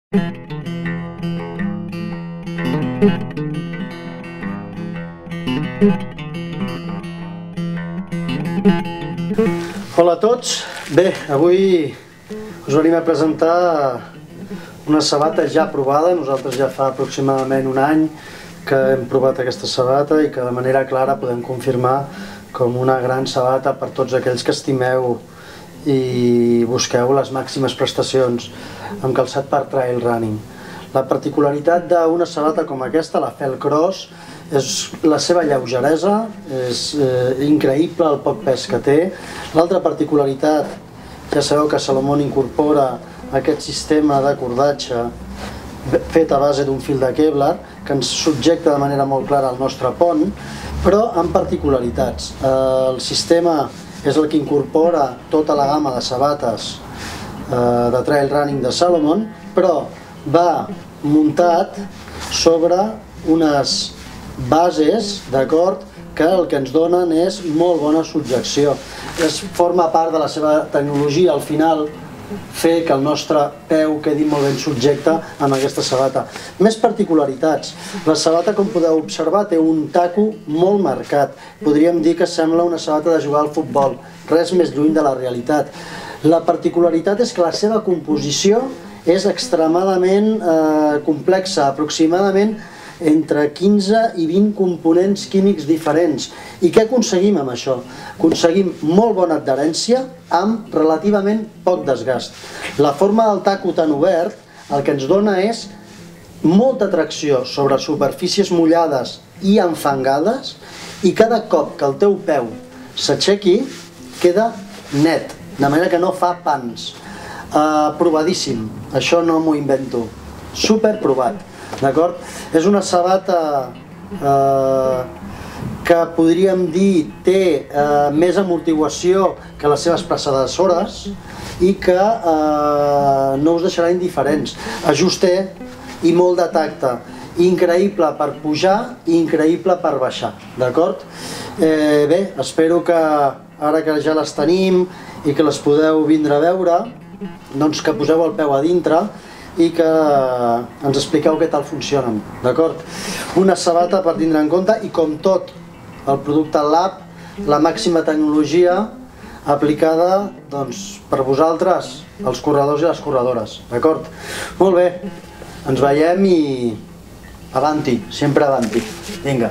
Hola a tots. Bé, avui us venim a presentar una sabata ja provada. Nosaltres ja fa aproximadament un any que hem provat aquesta sabata i que de manera clara podem confirmar com una gran sabata per tots aquells que estimeu i busqueu les màximes prestacions amb calçat per trail running. La particularitat d'una sabata com aquesta, la Fellcross, és la seva lleugeresa, és increïble el poc pes que té. L'altra particularitat, ja sabeu que Salomon incorpora aquest sistema de cordatge fet a base d'un fil de Kevlar que ens subjecta de manera molt clara al nostre pont, però amb particularitats. El sistema és el que incorpora tota la gamma de sabates de trail running de Salomon, però va muntat sobre unes bases, d'acord, que el que ens donen és molt bona subjecció. Forma part de la seva tecnologia, al final, fer que el nostre peu quedi molt ben subjecte amb aquesta sabata. Més particularitats. La sabata, com podeu observar, té un taco molt marcat. Podríem dir que sembla una sabata de jugar al futbol. Res més lluny de la realitat. La particularitat és que la seva composició és extremadament complexa, aproximadament entre 15 i 20 components químics diferents. I què aconseguim amb això? Aconseguim molt bona adherència amb relativament poc desgast. La forma del taco tan obert el que ens dona és molta tracció sobre superfícies mullades i enfangades, i cada cop que el teu peu s'aixequi queda net, de manera que no fa pans. Provadíssim, això no m'ho invento, super provat. D'acord? És una sabata que podríem dir té més amortiguació que les seves predecessores i que no us deixarà indiferents. Ajust té i molt de tacte, increïble per pujar i increïble per baixar, d'acord? Bé, espero que ara que ja les tenim i que les podeu vindre a veure, doncs que poseu el peu a dintre i que ens expliqueu què tal funcionen, d'acord? Una sabata per tindre en compte, i com tot el producte Lab, la màxima tecnologia aplicada per vosaltres, els corredors i les corredores, d'acord? Molt bé, ens veiem i avanti, sempre avanti. Vinga.